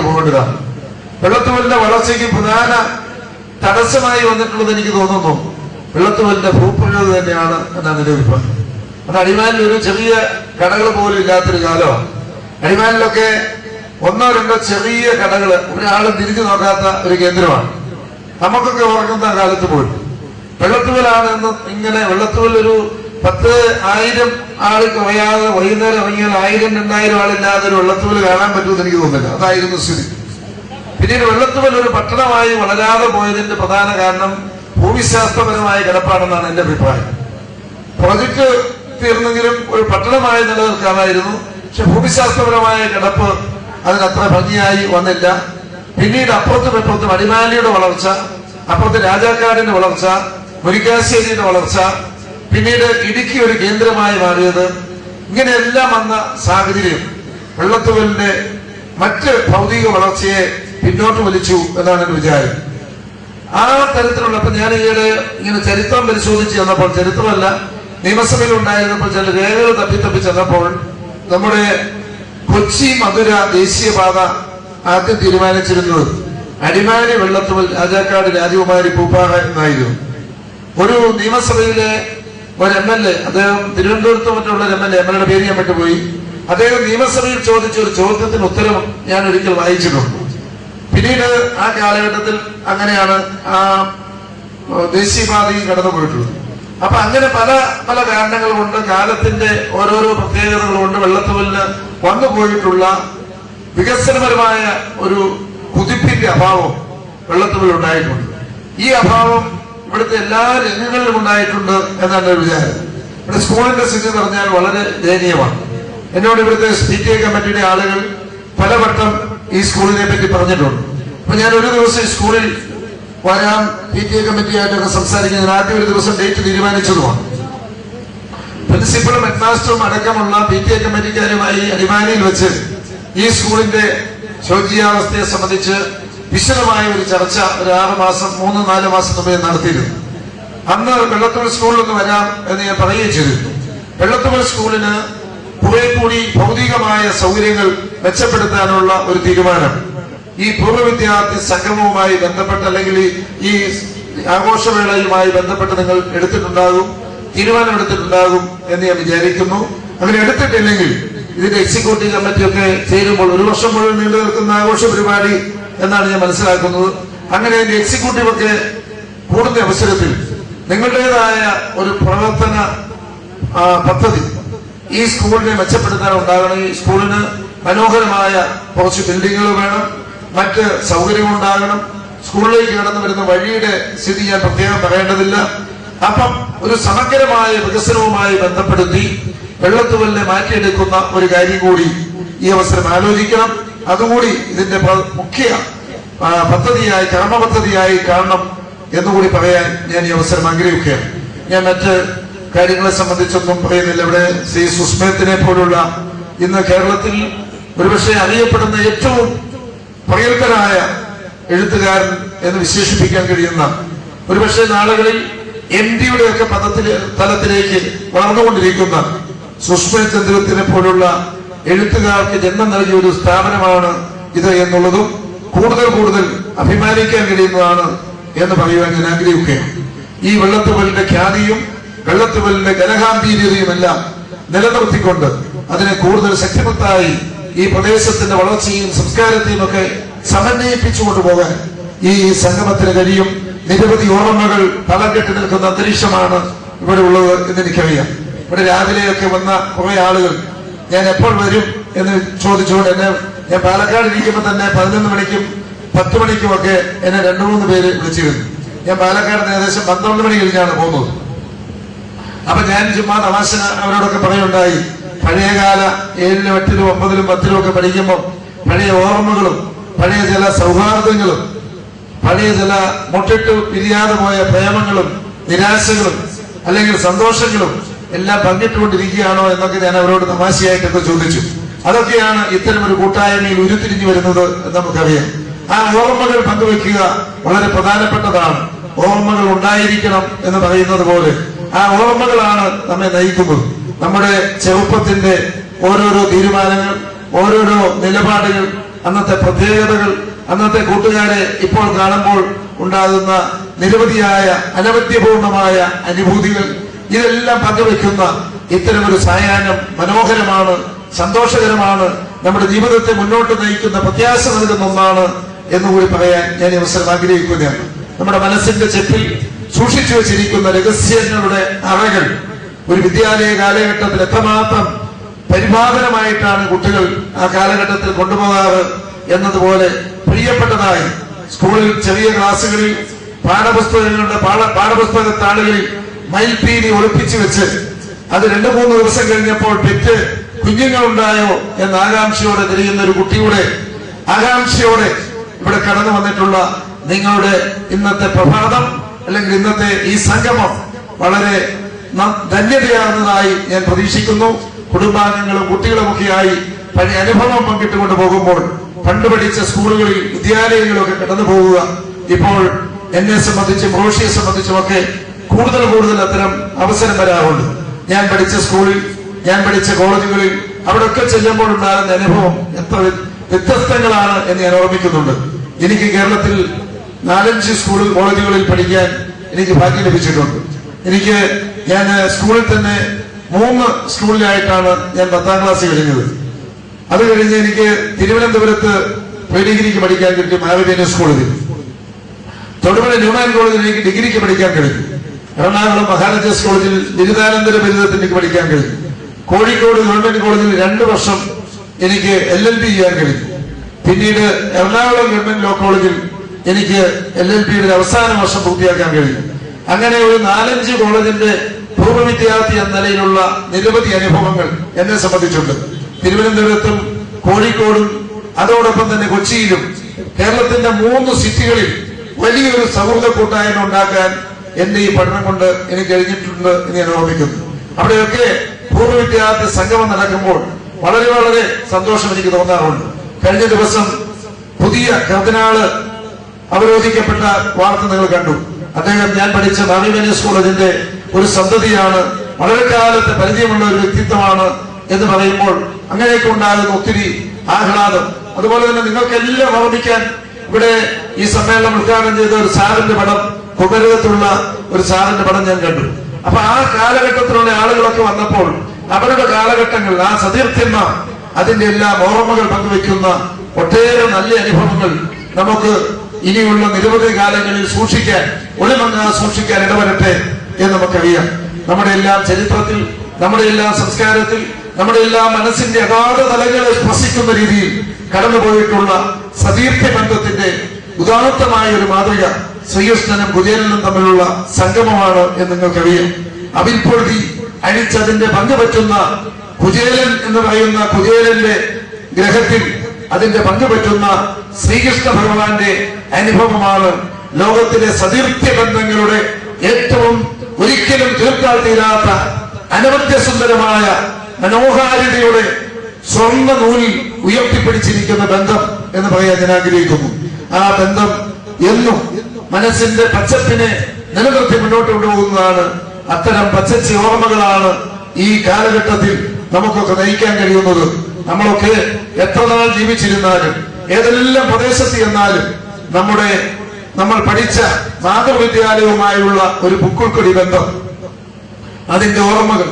പോകേണ്ടതാണ്. വെള്ളത്തൂവലിന്റെ വളർച്ചയ്ക്ക് പ്രധാന തടസ്സമായി വന്നിട്ടുള്ളത് എനിക്ക് തോന്നുന്നു വെള്ളത്തൂവലിന്റെ ഭൂപ്രകൃതി തന്നെയാണ് എന്നാണ് എന്റെ അഭിപ്രായം. അത് അടിമാലിൽ ഒരു ചെറിയ കടകൾ പോലും ഇല്ലാത്തൊരു കാലമാണ്. അടിമാലിലൊക്കെ ഒന്നോ രണ്ടോ ചെറിയ കടകൾ ഒരാളും തിരിഞ്ഞു നോക്കാത്ത ഒരു കേന്ദ്രമാണ്. നമുക്കൊക്കെ ഓർക്കുന്ന കാലത്ത് പോലും വെള്ളത്തൂവലാണ് എന്ന് ഇങ്ങനെ വെള്ളത്തൂവൽ ഒരു 10,000 ആൾ കുറയാതെ വൈകുന്നേരം ഇറങ്ങിയാൽ 1000-2000 ആളില്ലാതെ ഒരു വെള്ളത്തൂവൽ കാണാൻ പറ്റുമെന്ന് എനിക്ക് തോന്നുന്നില്ല. അതായിരുന്നു സ്ഥിതി. പിന്നീട് വെള്ളത്തൂവൽ ഒരു പട്ടണമായി വളരാതെ പോയതിന്റെ പ്രധാന കാരണം ഭൂമിശാസ്ത്രപരമായ കിടപ്പാണെന്നാണ് എന്റെ അഭിപ്രായം. പ്രോജക്ട് തീർന്നെങ്കിലും ഒരു പട്ടണമായി നിലനിൽക്കാമായിരുന്നു. പക്ഷെ ഭൂമിശാസ്ത്രപരമായ കിടപ്പ് അതിനത്ര ഭംഗിയായി വന്നില്ല. പിന്നീട് അപ്പുറത്തും അടിമാലിയുടെ വളർച്ച, അപ്പുറത്ത് രാജാക്കാടിന്റെ വളർച്ച, മുരിക്കാശ്ശേരിയുടെ വളർച്ച, പിന്നീട് ഇടുക്കി ഒരു കേന്ദ്രമായി മാറിയത്, ഇങ്ങനെയെല്ലാം വന്ന സാഹചര്യം വെള്ളത്തൂവലിന്റെ മറ്റ് ഭൗതിക വളർച്ചയെ പിന്നോട്ട് വലിച്ചു എന്നാണ് എന്റെ വിചാരം. ആ തരത്തിലുള്ള അപ്പൊ ഞാൻ ഈയിടെ ഇങ്ങനെ ചരിത്രം പരിശോധിച്ച് ചെന്നപ്പോൾ, ചരിത്രമല്ല നിയമസഭയിൽ ഉണ്ടായിരുന്നപ്പോൾ ചില രേഖകൾ തപ്പി ചെന്നപ്പോൾ നമ്മുടെ കൊച്ചി മധുര ദേശീയപാത ആദ്യം തീരുമാനിച്ചിരുന്നത് അടിമാലി വെള്ളത്തൂവൽ രാജാക്കാട് രാജകുമാരി പൂപ്പാറ എന്നായിരുന്നു. ഒരു നിയമസഭയിലെ ഒരു MLA, അദ്ദേഹം തിരുവനന്തപുരത്ത് മറ്റുള്ള ഒരു MLA, MLAയുടെ പേര് ഞാൻ വിട്ടുപോയി, അദ്ദേഹം നിയമസഭയിൽ ചോദിച്ച ഒരു ചോദ്യത്തിന് ഉത്തരം ഞാൻ ഒരിക്കൽ വായിച്ചിട്ടുണ്ട്. പിന്നീട് ആ കാലഘട്ടത്തിൽ അങ്ങനെയാണ് ആ ദേശീയപാതയും കടന്നു പോയിട്ടുള്ളത്. അപ്പൊ അങ്ങനെ പല പല കാരണങ്ങൾ കൊണ്ട്, കാലത്തിന്റെ ഓരോരോ പ്രത്യേകതകൾ കൊണ്ട് വെള്ളത്തൂവലിന് വന്നു പോയിട്ടുള്ള വികസനപരമായ ഒരു കുതിപ്പിന്റെ അഭാവം വെള്ളത്തൂവൽ ഉണ്ടായിട്ടുണ്ട്. ഈ അഭാവം ഇവിടുത്തെ എല്ലാ രംഗങ്ങളിലും ഉണ്ടായിട്ടുണ്ട് എന്നാണ് ഒരു വിചാരം. ഇവിടെ സ്കൂളിന്റെ സ്ഥിതി പറഞ്ഞാൽ വളരെ ദയനീയമാണ്. എന്നോട് ഇവിടുത്തെ PTA കമ്മിറ്റിയുടെ ആളുകൾ പലവട്ടം ഈ സ്കൂളിനെ പറ്റി പറഞ്ഞിട്ടുണ്ട്. അപ്പൊ ഞാൻ ഒരു ദിവസം സ്കൂളിൽ വരാം, PTA കമ്മിറ്റിയായിട്ടൊക്കെ സംസാരിക്കുന്നതിന് ആദ്യം ഒരു ദിവസം ഡേറ്റ് തീരുമാനിച്ചതുമാണ്. പ്രിൻസിപ്പളും ഹെഡ്മാസ്റ്ററും അടക്കമുള്ള PTA കമ്മിറ്റിക്കാരുമായി അടിമാലിയിൽ വെച്ച് ഈ സ്കൂളിന്റെ ശോചനീയാവസ്ഥയെ സംബന്ധിച്ച് വിശദമായ ഒരു ചർച്ച ഒരു 3-4 മാസം മുമ്പേ നടത്തിയിരുന്നു. അന്ന് വെള്ളത്തൂവൽ സ്കൂളിലൊന്ന് വരാം എന്ന് ഞാൻ പറയുകയും ചെയ്തിരുന്നു. വെള്ളത്തൂവൽ സ്കൂളിന് കുറെ കൂടി ഭൗതികമായ സൗകര്യങ്ങൾ മെച്ചപ്പെടുത്താനുള്ള ഒരു തീരുമാനം ഈ പൂർവ്വ വിദ്യാർത്ഥി സംഗമവുമായി ബന്ധപ്പെട്ട്, അല്ലെങ്കിൽ ഈ ആഘോഷവേളയുമായി ബന്ധപ്പെട്ട് നിങ്ങൾ തീരുമാനമെടുത്തിട്ടുണ്ടാകും എന്ന് ഞാൻ വിചാരിക്കുന്നു. അങ്ങനെ എടുത്തിട്ടില്ലെങ്കിൽ ഇതിന്റെ എക്സിക്യൂട്ടീവ് കമ്മിറ്റിയൊക്കെ ചേരുമ്പോൾ 1 വർഷം മുഴുവൻ നീണ്ടു നിൽക്കുന്ന ആഘോഷ പരിപാടി എന്നാണ് ഞാൻ മനസ്സിലാക്കുന്നത്. അങ്ങനെ അതിന്റെ എക്സിക്യൂട്ടീവ് ഒക്കെ കൂടുന്ന അവസരത്തിൽ നിങ്ങളുടേതായ ഒരു പ്രവർത്തന പദ്ധതി ഈ സ്കൂളിനെ മെച്ചപ്പെടുത്താൻ ഉണ്ടാകണം. ഈ സ്കൂളിന് മനോഹരമായ കുറച്ച് ബിൽഡിങ്ങുകൾ വേണം, മറ്റ് സൗകര്യങ്ങൾ ഉണ്ടാകണം. സ്കൂളിലേക്ക് കടന്നു വരുന്ന വഴിയുടെ സ്ഥിതി ഞാൻ പ്രത്യേകം പറയേണ്ടതില്ല. അപ്പം ഒരു സമഗ്രമായ വികസനവുമായി ബന്ധപ്പെടുത്തി വെള്ളത്തൂവലിനെ മാറ്റിയെടുക്കുന്ന ഒരു കാര്യം കൂടി ഈ അവസരം ആലോചിക്കണം. അതുകൂടി ഇതിന്റെ മുഖ്യ പദ്ധതിയായി, കർമ്മപദ്ധതിയായി കാണണം എന്നുകൂടി പറയാൻ ഞാൻ ഈ അവസരം ആഗ്രഹിക്കുകയാണ്. ഞാൻ മറ്റ് കാര്യങ്ങളെ സംബന്ധിച്ചൊന്നും പറയുന്നില്ല. ഇവിടെ ശ്രീ സുസ്മേത്തിനെ പോലുള്ള ഇന്ന് കേരളത്തിൽ ഒരുപക്ഷെ അറിയപ്പെടുന്ന ഏറ്റവും പ്രഗത്ഭനായ എഴുത്തുകാരൻ എന്ന് വിശേഷിപ്പിക്കാൻ കഴിയുന്ന, ഒരുപക്ഷെ നാളുകളിൽ MD-യുടെ ഒക്കെ തലത്തിലേക്ക് വളർന്നുകൊണ്ടിരിക്കുന്ന സുസ്മേത് ചന്ദ്രത്തിനെ പോലുള്ള എഴുത്തുകാർക്ക് ജന്മം നൽകിയ ഒരു സ്ഥാപനമാണ് ഇത് എന്നുള്ളതും കൂടുതൽ അഭിമാനിക്കാൻ കഴിയുന്നതാണ് എന്ന് പറയുവാൻ ഞാൻ ആഗ്രഹിക്കുകയാണ്. ഈ വെള്ളത്തൂവലിന്റെ ഖ്യാതിയും വെള്ളത്തൂവലിന്റെ ഗലഗാംഭീര്യതയുമെല്ലാം നിലനിർത്തിക്കൊണ്ട് അതിനെ കൂടുതൽ ശക്തിമത്തായി ഈ പ്രദേശത്തിന്റെ വളർച്ചയും സംസ്കാരത്തെയും ഒക്കെ സമന്വയിപ്പിച്ചു കൊണ്ടുപോകാൻ ഈ സംഗമത്തിന് കഴിയും. നിരവധി ഓർമ്മകൾ തളം കെട്ടി നിൽക്കുന്ന അന്തരീക്ഷമാണ് ഇവിടെ ഉള്ളത് എന്നെനിക്കറിയാം. ഇവിടെ രാവിലെയൊക്കെ വന്ന കുറെ ആളുകൾ ഞാൻ എപ്പോൾ വരും എന്ന് ചോദിച്ചുകൊണ്ട് ഞാൻ പാലക്കാട് ഇരിക്കുമ്പോൾ തന്നെ 11 മണിക്കും 10 മണിക്കും ഒക്കെ എന്നെ 2-3 പേര് വിളിച്ചിരുന്നു. ഞാൻ പാലക്കാട് ഏകദേശം 12 മണി കഴിഞ്ഞാണ് പോകുന്നത്. അപ്പൊ ഞാൻ ചുമ്മാ തമാശ അവരോടൊക്കെ പറയുണ്ടായി, പഴയകാല 7-ലും 8-ലും 9-ലും 10-ലും ഒക്കെ പഠിക്കുമ്പോൾ പഴയ ഓർമ്മകളും പഴയ ചില സൗഹാർദ്ദങ്ങളും പഴയ ചില മുട്ടിട്ട് പിരിയാതെ പോയ പ്രേമങ്ങളും നിരാശകളും അല്ലെങ്കിൽ സന്തോഷങ്ങളും എല്ലാം പങ്കിട്ടുകൊണ്ടിരിക്കുകയാണോ എന്നൊക്കെ ഞാൻ അവരോട് തമാശയായിട്ടൊക്കെ ചോദിച്ചു. അതൊക്കെയാണ് ഇത്തരം ഒരു കൂട്ടായ്മയിൽ ഉരുത്തിരിഞ്ഞു വരുന്നത് എന്ന് നമുക്കറിയാം. ആ ഓർമ്മകൾ പങ്കുവെക്കുക വളരെ പ്രധാനപ്പെട്ടതാണ്. ഓർമ്മകൾ ഉണ്ടായിരിക്കണം എന്ന് പറയുന്നത് പോലെ ആ ഓർമ്മകളാണ് നമ്മെ നയിക്കുന്നത്. നമ്മുടെ ചെറുപ്പത്തിന്റെ ഓരോരോ തീരുമാനങ്ങൾ, ഓരോരോ നിലപാടുകൾ അന്നത്തെ പ്രത്യേകതകൾ, അന്നത്തെ കൂട്ടുകാരെ ഇപ്പോൾ കാണുമ്പോൾ ഉണ്ടാകുന്ന നിരവധിയായ അനവധ്യപൂർണമായ അനുഭൂതികൾ, ഇതെല്ലാം പങ്കുവെക്കുന്ന ഇത്തരമൊരു സായാഹ്നം മനോഹരമാണ്, സന്തോഷകരമാണ്, നമ്മുടെ ജീവിതത്തെ മുന്നോട്ട് നയിക്കുന്ന പ്രത്യാശ നൽകുന്ന ഒന്നാണ് എന്നുകൂടി പറയാൻ ഞാൻ ഈ അവസരം ആഗ്രഹിക്കുകയാണ്. നമ്മുടെ മനസ്സിന്റെ ചെപ്പിൽ സൂക്ഷിച്ചു വെച്ചിരിക്കുന്ന രഹസ്യങ്ങളുടെ അറകൾ ഒരു വിദ്യാലയ കാലഘട്ടത്തിൽ എത്രമാത്രം പരിപാലനമായിട്ടാണ് കുട്ടികൾ ആ കാലഘട്ടത്തിൽ കൊണ്ടുപോകാറ് എന്നതുപോലെ പ്രിയപ്പെട്ടതായി സ്കൂളിൽ ചെറിയ ക്ലാസ്സുകളിൽ പാഠപുസ്തകങ്ങളുടെ പാഠപുസ്തക താളുകളിൽ മയിൽപ്പീലി ഒളിപ്പിച്ചു വെച്ച് അത് 2-3 ദിവസം കഴിഞ്ഞപ്പോൾ പെറ്റ് കുഞ്ഞുങ്ങളുണ്ടായോ എന്ന ആകാംക്ഷയോടെ തിരിയുന്ന ഒരു കുട്ടിയുടെ ആകാംക്ഷയോടെ ഇവിടെ കടന്നു വന്നിട്ടുള്ള നിങ്ങളുടെ ഇന്നത്തെ പ്രഭാതം അല്ലെങ്കിൽ ഇന്നത്തെ ഈ സംഗമം വളരെ ധന്യതയാകുന്നതായി ഞാൻ പ്രതീക്ഷിക്കുന്നു. കുടുംബാംഗങ്ങളും കുട്ടികളുമൊക്കെയായി പഴയ അനുഭവം പങ്കിട്ടുകൊണ്ട് പോകുമ്പോൾ പണ്ട് പഠിച്ച സ്കൂളുകളിൽ വിദ്യാലയങ്ങളൊക്കെ കടന്നു പോവുക ഇപ്പോൾ എന്നെ സംബന്ധിച്ചും റോഷിയെ സംബന്ധിച്ചുമൊക്കെ കൂടുതൽ അത്തരം അവസരം വരാറുണ്ട്. ഞാൻ പഠിച്ച സ്കൂളിൽ, ഞാൻ പഠിച്ച കോളേജുകളിൽ അവിടെയൊക്കെ ചെല്ലുമ്പോൾ ഉണ്ടാകുന്ന അനുഭവം എത്ര വ്യത്യസ്തങ്ങളാണ് എന്ന് ഞാൻ ഓർമ്മിക്കുന്നുണ്ട്. എനിക്ക് കേരളത്തിൽ 4-5 സ്കൂൾ കോളേജുകളിൽ പഠിക്കാൻ എനിക്ക് ഭാഗ്യം ലഭിച്ചിട്ടുണ്ട്. ഞാൻ സ്കൂളിൽ തന്നെ 3 സ്കൂളിലായിട്ടാണ് ഞാൻ 10ാം ക്ലാസ് കഴിഞ്ഞത്. അത് കഴിഞ്ഞ് എനിക്ക് തിരുവനന്തപുരത്ത് ഡിഗ്രിക്ക് പഠിക്കാൻ കിട്ടി മഹാവിദ്യാലയ സ്കൂളിൽ. തൊടുപുഴ ന്യൂമാൻ കോളേജിൽ എനിക്ക് ഡിഗ്രിക്ക് പഠിക്കാൻ കഴിഞ്ഞു. എറണാകുളം മഹാരാജാസ് കോളേജിൽ ബിരുദാനന്തര ബിരുദത്തിന് എനിക്ക് പഠിക്കാൻ കഴിഞ്ഞു. കോഴിക്കോട് ഗവൺമെന്റ് കോളേജിൽ 2 വർഷം എനിക്ക് LLB ചെയ്യാൻ കഴിഞ്ഞു. പിന്നീട് എറണാകുളം ഗവൺമെന്റ് ലോ കോളേജിൽ എനിക്ക് LLBയുടെ അവസാന വർഷം പൂർത്തിയാക്കാൻ കഴിഞ്ഞു. അങ്ങനെ ഒരു 4-5 കോളേജിന്റെ പൂർവ്വ വിദ്യാർത്ഥി എന്ന നിലയിലുള്ള നിരവധി അനുഭവങ്ങൾ എന്നെ സംബന്ധിച്ചുണ്ട്. തിരുവനന്തപുരത്തും കോഴിക്കോടും അതോടൊപ്പം തന്നെ കൊച്ചിയിലും കേരളത്തിന്റെ 3 സിറ്റികളിൽ വലിയൊരു സൗഹൃദ കൂട്ടായ്മ ഉണ്ടാക്കാൻ എന്റെ ഈ പഠനം കൊണ്ട് എനിക്ക് കഴിഞ്ഞിട്ടുണ്ട് എന്ന് ഞാൻ ഓർമ്മിക്കുന്നു. അവിടെയൊക്കെ പൂർവ്വ വിദ്യാർത്ഥി സംഗമം നടക്കുമ്പോൾ വളരെ സന്തോഷം എനിക്ക് തോന്നാറുണ്ട്. കഴിഞ്ഞ ദിവസം പുതിയ കർദിനാള് അവരോധിക്കപ്പെട്ട വാർത്ത നിങ്ങൾ കണ്ടു. അദ്ദേഹം ഞാൻ പഠിച്ച മാവിമേനിയസ് കോളേജിന്റെ ഒരു സന്തതിയാണ്, വളരെ കാലത്തെ പരിചയമുള്ള ഒരു വ്യക്തിത്വമാണ് എന്ന് പറയുമ്പോൾ അങ്ങനെയൊക്കെ ഉണ്ടാകുന്ന ഒത്തിരി ആഹ്ലാദം. അതുപോലെ തന്നെ നിങ്ങൾക്കെല്ലാം ഓർമ്മിക്കാൻ ഇവിടെ ഈ സമ്മേളനം ഉദ്ഘാടനം ചെയ്ത ഒരു സാറിന്റെ പടം, കുമരകത്തുള്ള ഒരു സാറിന്റെ പടം ഞാൻ കണ്ടു. അപ്പൊ ആ കാലഘട്ടത്തിലുള്ള ആളുകളൊക്കെ വന്നപ്പോൾ അവരുടെ കാലഘട്ടങ്ങൾ, ആ സതീർത്ഥ്യന്മാർ അതിന്റെ എല്ലാം ഓർമ്മകൾ പങ്കുവെക്കുന്ന ഒട്ടേറെ നല്ല അനുഭവങ്ങൾ നമുക്ക് ഇനിയുള്ള നിരവധി കാലങ്ങളിൽ സൂക്ഷിക്കാൻ ഇടവരട്ടെ എന്ന് നമുക്കറിയാം. നമ്മുടെ എല്ലാം ചരിത്രത്തിൽ, നമ്മുടെ എല്ലാം സംസ്കാരത്തിൽ, നമ്മുടെ എല്ലാം മനസ്സിന്റെ അഗാധ തലങ്ങളെ സ്പർശിക്കുന്ന രീതിയിൽ കടന്നുപോയിട്ടുള്ള സതീർത്ഥ്യ ബന്ധത്തിന്റെ ഉദാത്തമായ ഒരു മാതൃക ശ്രീകൃഷ്ണനും കുചേലനും തമ്മിലുള്ള സംഗമമാണ് എന്ന് നിങ്ങൾക്കറിയാം. അവിൽപ്പൊഴുതി അഴിച്ചതിന്റെ പങ്കുപറ്റുന്ന കുചേലൻ എന്ന് പറയുന്ന കുചേലന്റെ ഗ്രഹത്തിൽ അതിന്റെ പങ്കുപറ്റുന്ന ശ്രീകൃഷ്ണ ഭഗവാന്റെ അനുഭവമാണ് ലോകത്തിലെ സതീർത്ഥ്യ ബന്ധങ്ങളുടെ ഏറ്റവും ഒരിക്കലും തീർത്താൽ തീരാത്ത അനവധ്യസുന്ദരമായ മനോഹാരിതയുടെ സ്വർണ്ണ നൂലിൽ ഉയർത്തിപ്പിടിച്ചിരിക്കുന്ന ബന്ധം എന്ന് പറയാൻ ഞാൻ ആഗ്രഹിക്കുന്നു. ആ ബന്ധം എന്നും മനസ്സിന്റെ പച്ചപ്പിനെ നിലനിർത്തി മുന്നോട്ട് കൊണ്ടുപോകുന്നതാണ്. അത്തരം പച്ചച്ചി ഓർമ്മകളാണ് ഈ കാലഘട്ടത്തിൽ നമുക്കൊക്കെ നയിക്കാൻ കഴിയുന്നത്. നമ്മളൊക്കെ എത്ര നാൾ ജീവിച്ചിരുന്നാലും, ഏതെല്ലാം പ്രദേശത്ത് ചെന്നാലും നമ്മൾ പഠിച്ച മാതൃവിദ്യാലയവുമായുള്ള ഒരു പുക്കുൾക്കൊടി ബന്ധം, അതിന്റെ ഓർമ്മകൾ,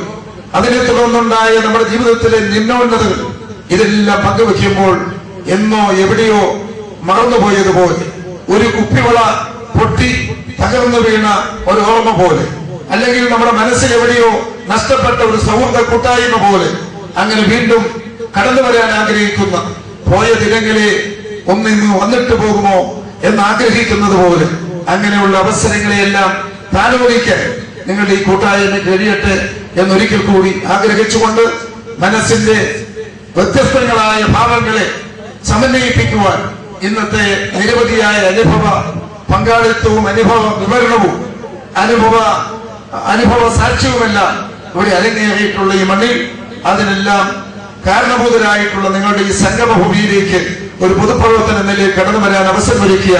അതിനെ തുടർന്നുണ്ടായ നമ്മുടെ ജീവിതത്തിലെ നിമ്നോന്നതകൾ, ഇതെല്ലാം പങ്കുവെക്കുമ്പോൾ എന്നോ എവിടെയോ മറന്നുപോയതുപോലെ, ഒരു കുപ്പിവള പൊട്ടി തകർന്നു വീണ ഒരു ഓർമ്മ പോലെ, അല്ലെങ്കിൽ നമ്മുടെ മനസ്സിൽ എവിടെയോ നഷ്ടപ്പെട്ട ഒരു സൗഹൃദ കൂട്ടായ്മ പോലെ, അങ്ങനെ വീണ്ടും കടന്നു വരാൻ ആഗ്രഹിക്കുന്ന, പോയ ദിനങ്ങളെ ഒന്നിന്ന് വന്നിട്ട് പോകുമോ എന്ന് ആഗ്രഹിക്കുന്നത് പോലെ, അങ്ങനെയുള്ള അവസരങ്ങളെയെല്ലാം താലോലിക്കാൻ നിങ്ങളുടെ ഈ കൂട്ടായ്മ കഴിയട്ടെ എന്നൊരിക്കൽ കൂടി ആഗ്രഹിച്ചുകൊണ്ട്, മനസ്സിന്റെ വ്യത്യസ്തങ്ങളായ ഭാവങ്ങളെ സമന്വയിപ്പിക്കുവാൻ ഇന്നത്തെ നിരവധിയായ അനുഭവ പങ്കാളിത്തവും അനുഭവ വിവരണവും അനുഭവ സാക്ഷ്യവുമെല്ലാം ഇവിടെ അരങ്ങേറിയിട്ടുള്ള ഈ മണ്ണിൽ, അതിനെല്ലാം കാരണഭൂതരായിട്ടുള്ള നിങ്ങളുടെ ഈ സംഗമഭൂമിയിലേക്ക് ഒരു പൊതുപ്രവർത്തന നിലയിൽ കടന്നു വരാൻ അവസരമൊരുക്കിയ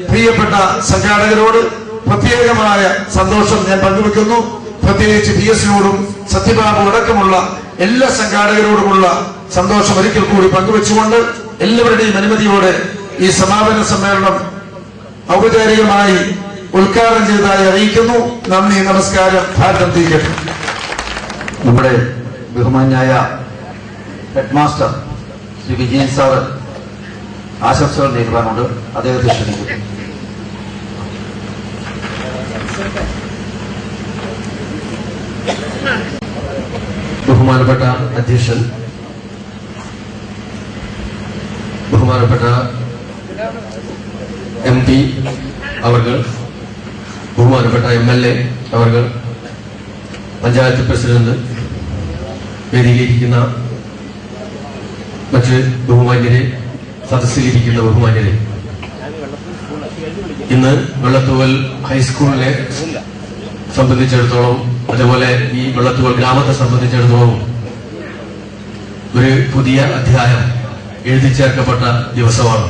പ്രിയപ്പെട്ട സംഘാടകരോട് പ്രത്യേകമായ സന്തോഷം ഞാൻ പങ്കുവെക്കുന്നു. പ്രത്യേകിച്ച് PS-നോടും സത്യബാബു അടക്കമുള്ള എല്ലാ സംഘാടകരോടുമുള്ള സന്തോഷം ഒരിക്കൽ കൂടി പങ്കുവെച്ചുകൊണ്ട് എല്ലാവരുടെയും അനുമതിയോടെ ഈ സമാപന സമ്മേളനം ഔപചാരികമായി ഉദ്ഘാടനം ചെയ്തതായി അറിയിക്കുന്നു. നന്ദി, നമസ്കാരം. ഭാരതം തീക്കട്ടെ. നമ്മുടെ ബഹുമാന്യായ head master Shri Vijayan sir ആശംസകൾ നേരുവാനുണ്ട്. അദ്ദേഹത്തെ ക്ഷണിക്കുന്നു. ബഹുമാനപ്പെട്ട അധ്യക്ഷൻ, ബഹുമാനപ്പെട്ട MP അവർകൾ, ബഹുമാനപ്പെട്ട MLA അവർകൾ, പഞ്ചായത്ത് പ്രസിഡന്റ്, വേദിയിലിരിക്കുന്ന മറ്റ് ബഹുമാന്യരെ, സദസ്സിലിരിക്കുന്ന ബഹുമാന്യരെ, ഇന്ന് വെള്ളത്തൂവൽ ഹൈസ്കൂളിനെ സംബന്ധിച്ചിടത്തോളം, അതേപോലെ ഈ വെള്ളത്തൂവൽ ഗ്രാമത്തെ സംബന്ധിച്ചിടത്തോളം ഒരു പുതിയ അധ്യായം എഴുതി ചേർക്കപ്പെട്ട ദിവസമാണ്.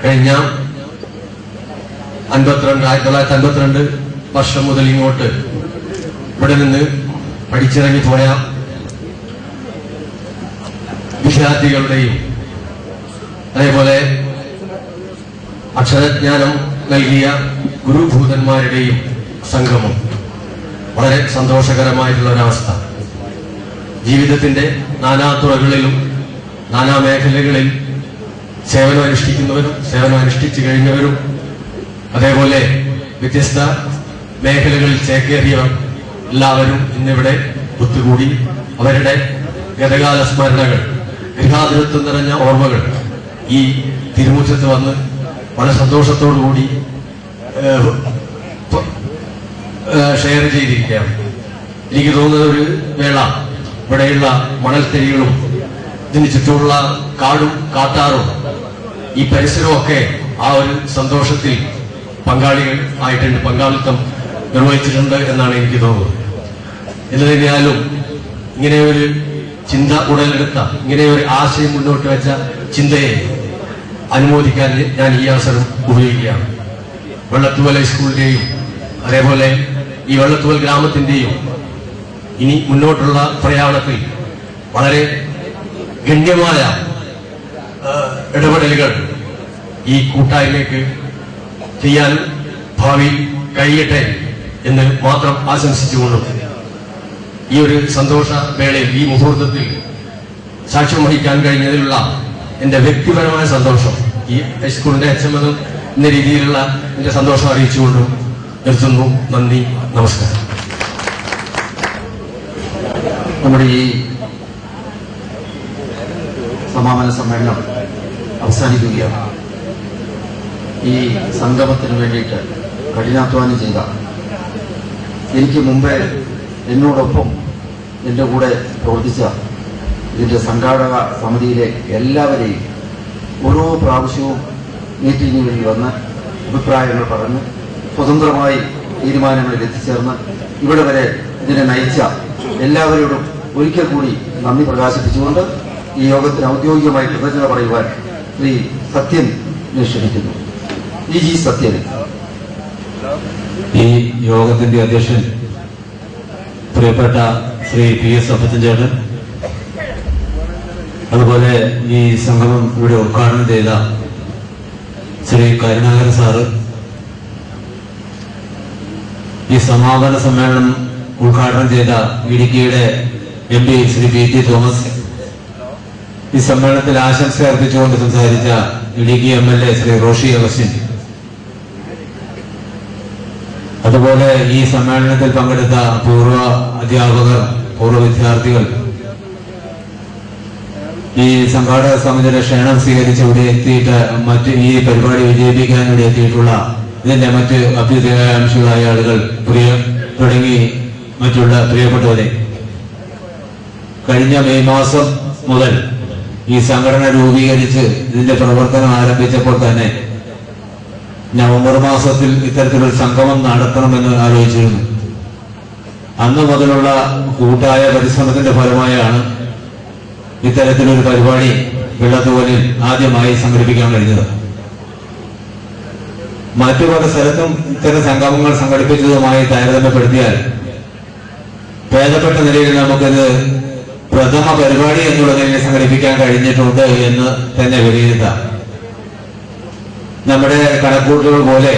കഴിഞ്ഞ 1952 വർഷം മുതൽ ഇങ്ങോട്ട് ഇവിടെ നിന്ന് പഠിച്ചിറങ്ങിപ്പോയ വിദ്യാർത്ഥികളുടെയും അതേപോലെ അക്ഷരജ്ഞാനം നൽകിയ ഗുരുഭൂതന്മാരുടെയും സംഗമം വളരെ സന്തോഷകരമായിട്ടുള്ള ഒരവസ്ഥ. ജീവിതത്തിന്റെ നാനാ തുറകളിലും നാനാ മേഖലകളിൽ സേവനം അനുഷ്ഠിക്കുന്നവരും സേവനം അനുഷ്ഠിച്ചു കഴിഞ്ഞവരും അതേപോലെ വ്യത്യസ്ത മേഖലകളിൽ ചേക്കേറിയവർ എല്ലാവരും ഇന്നിവിടെ ഒത്തുകൂടി അവരുടെ ഗതകാല സ്മരണകൾ, ഗൃഹാതുരത്വം നിറഞ്ഞ ഓർമ്മകൾ ഈ തിരുമുറ്റത്ത് വന്ന് വളരെ സന്തോഷത്തോടുകൂടി ഷെയർ ചെയ്തിരിക്കുകയാണ്. എനിക്ക് തോന്നുന്ന ഒരു വേള ഇവിടെയുള്ള മണൽത്തരികളും ഇതിന് ചുറ്റുമുള്ള കാടും കാട്ടാറും ഈ പരിസരവും ഒക്കെ ആ ഒരു സന്തോഷത്തിൽ പങ്കാളികൾ ആയിട്ടുണ്ട്, പങ്കാളിത്തം നിർവഹിച്ചിട്ടുണ്ട് എന്നാണ് എനിക്ക് തോന്നുന്നത്. എന്ത് തന്നെയാലും ഇങ്ങനെ ഒരു ചിന്ത ഉടലെടുത്ത, ഇങ്ങനെ ഒരു ആശയം മുന്നോട്ട് വെച്ച ചിന്തയെ അനുമോദിക്കാൻ ഞാൻ ഈ അവസരം ഉപയോഗിക്കുകയാണ്. വെള്ളത്തൂവൽ ഹൈസ്കൂളിന്റെയും അതേപോലെ ഈ വെള്ളത്തൂവൽ ഗ്രാമത്തിന്റെയും ഇനി മുന്നോട്ടുള്ള പ്രയാണത്തിൽ വളരെ ഗണ്യമായ ഇടപെടലുകൾ ഈ കൂട്ടായ്മയ്ക്ക് ചെയ്യാൻ ഭാവി കഴിയട്ടെ എന്ന് മാത്രം ആശംസിച്ചുകൊണ്ടും ഈ ഒരു സന്തോഷ വേളയിൽ, ഈ മുഹൂർത്തത്തിൽ സാക്ഷ്യം വഹിക്കാൻ കഴിഞ്ഞതിലുള്ള എന്റെ വ്യക്തിപരമായ സന്തോഷം, ഈ ഹൈസ്കൂളിന്റെ HM എന്ന രീതിയിലുള്ള എന്റെ സന്തോഷം അറിയിച്ചുകൊണ്ടും നിർത്തുന്നു. നന്ദി, നമസ്കാരം. നമ്മുടെ ഈ സമാപന സമ്മേളനം അവസാനിക്കുകയാണ്. ഈ സംഗമത്തിന് വേണ്ടിയിട്ട് കഠിനാധ്വാനം ചെയ്ത, എനിക്ക് മുമ്പേ എന്നോടൊപ്പം എൻ്റെ കൂടെ പ്രവർത്തിച്ച ഇതിൻ്റെ സംഘാടക സമിതിയിലെ എല്ലാവരെയും ഓരോ പ്രാവശ്യവും മീറ്റിങ്ങുകളിൽ വന്ന് അഭിപ്രായങ്ങൾ പറഞ്ഞ് സ്വതന്ത്രമായി തീരുമാനങ്ങളിൽ എത്തിച്ചേർന്ന് ഇവിടെ വരെ ഇതിനെ നയിച്ച എല്ലാവരോടും ഒരിക്കൽ കൂടി നന്ദി പ്രകാശിപ്പിച്ചുകൊണ്ട് ഈ യോഗത്തിന് ഔദ്യോഗികമായി കൃതജ്ഞത പറയുവാൻ ശ്രീ സത്യൻ ക്ഷണിക്കുന്നു. ജി സത്യൻ. ഈ യോഗത്തിന്റെ അധ്യക്ഷൻ പ്രിയപ്പെട്ട ശ്രീ PS അപ്പച്ചൻ ചേട്ടൻ, അതുപോലെ ഈ സംഗമം ഇവിടെ ഉദ്ഘാടനം ചെയ്ത ശ്രീ കരുണാകരൻ സാറ്, ഈ സമാപന സമ്മേളനം ഉദ്ഘാടനം ചെയ്ത ഇടുക്കിയുടെ MP ശ്രീ PT തോമസ്, ഈ സമ്മേളനത്തിൽ ആശംസ അർപ്പിച്ചുകൊണ്ട് സംസാരിച്ച ഇടുക്കി MLA ശ്രീ റോഷി അഗസ്റ്റിൻ, അതുപോലെ ഈ സമ്മേളനത്തിൽ പങ്കെടുത്ത പൂർവ്വ അധ്യാപകർ, പൂർവ്വ വിദ്യാർത്ഥികൾ, ഈ സംഘാടക സമിതിയുടെ ക്ഷണം സ്വീകരിച്ച് ഇവിടെ എത്തിയിട്ട് മറ്റ് ഈ പരിപാടി വിജയിപ്പിക്കാൻ ഇവിടെ എത്തിയിട്ടുള്ള ഇതിന്റെ മറ്റ് അഭ്യുദയാംശങ്ങളായ ആളുകൾ, തുടങ്ങി മറ്റുള്ള പ്രിയപ്പെട്ടവരെ, കഴിഞ്ഞ മെയ് മാസം മുതൽ ഈ സംഘടന രൂപീകരിച്ച് ഇതിന്റെ പ്രവർത്തനം ആരംഭിച്ചപ്പോൾ തന്നെ നവംബർ മാസത്തിൽ ഇത്തരത്തിലൊരു സംഗമം നടത്തണമെന്ന് ആലോചിച്ചിരുന്നു. അന്ന് മുതലുള്ള കൂട്ടായ പരിശ്രമത്തിന്റെ ഫലമായാണ് ഇത്തരത്തിലൊരു പരിപാടി വെള്ളത്തൂവലിൽ ആദ്യമായി സംഘടിപ്പിക്കാൻ കഴിഞ്ഞത്. മറ്റു പല സ്ഥലത്തും ഇത്തരം സംഗമങ്ങൾ സംഘടിപ്പിച്ചതുമായി താരതമ്യപ്പെടുത്തിയാൽ ഭേദപ്പെട്ട നിലയിൽ നമുക്കിത് പ്രഥമ പരിപാടി എന്നുള്ള നിലയിൽ സംഘടിപ്പിക്കാൻ കഴിഞ്ഞിട്ടുണ്ട് എന്ന് തന്നെ വിലയിരുത്താം. നമ്മുടെ കണക്കൂട്ടുകൾ പോലെ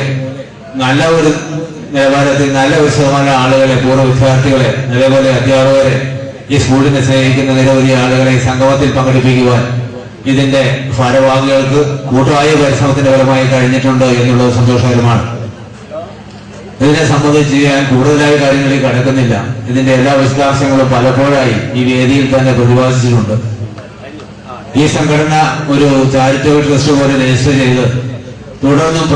നല്ല ഒരു നിലവാരത്തിൽ നല്ല ഒരു ശതമാനം ആളുകളെ, പൂർവ്വ വിദ്യാർത്ഥികളെ, അതേപോലെ അധ്യാപകരെ, ഈ സ്കൂളിനെ സ്നേഹിക്കുന്ന നിരവധി ആളുകളെ സംഗമത്തിൽ പങ്കെടുപ്പിക്കുവാൻ ഇതിന്റെ ഭാരവാഹികൾക്ക് കൂട്ടായ പരിശ്രമത്തിന്റെ ഫലമായി കഴിഞ്ഞിട്ടുണ്ട് എന്നുള്ളത് സന്തോഷകരമാണ്. ഇതിനെ സംബന്ധിച്ച് ഞാൻ കൂടുതലായ കാര്യങ്ങളിൽ കടക്കുന്നില്ല. ഇതിന്റെ എല്ലാ വിശദാംശങ്ങളും പലപ്പോഴായി ഈ വേദിയിൽ തന്നെ പ്രതിപാദിച്ചിട്ടുണ്ട്. ഈ സംഘടന ഒരു ചാരിറ്റബിൾ ട്രസ്റ്റ് പോലെ രജിസ്റ്റർ ചെയ്ത് തുടർന്നും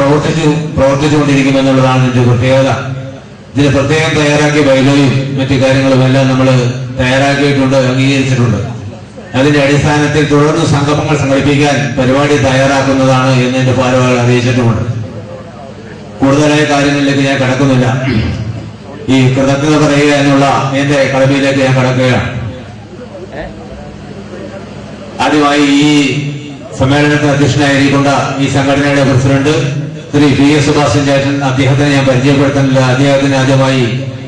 പ്രവർത്തിച്ചുകൊണ്ടിരിക്കുമെന്നുള്ളതാണ് ഇതിന്റെ പ്രത്യേകത. ഇതിന് പ്രത്യേകം തയ്യാറാക്കിയ ബൈലോയും മറ്റു കാര്യങ്ങളും എല്ലാം നമ്മൾ തയ്യാറാക്കിയിട്ടുണ്ട്, അംഗീകരിച്ചിട്ടുണ്ട്. അതിന്റെ അടിസ്ഥാനത്തിൽ തുടർന്ന് സംഗമങ്ങൾ സംഘടിപ്പിക്കാൻ പരിപാടി തയ്യാറാക്കുന്നതാണ് എന്ന് എന്റെ ഭാരവാഹികൾ അറിയിച്ചിട്ടുമുണ്ട്. കൂടുതലായ കാര്യങ്ങളിലേക്ക് ഞാൻ കടക്കുന്നില്ല. ഈ കൃതജ്ഞത പറയുക എന്നുള്ള എന്റെ കടമയിലേക്ക് ഞാൻ കടക്കുകയാണ്. ആദ്യമായി ഈ സമ്മേളനത്തിന് അധ്യക്ഷനായിരിക്കുന്ന ഈ സംഘടനയുടെ പ്രസിഡന്റ് ശ്രീ PS സുഭാഷൻ ചേട്ടൻ, അദ്ദേഹത്തിനെ ഞാൻ പരിചയപ്പെടുത്തുന്നില്ല. അദ്ദേഹത്തിന് ആദ്യമായി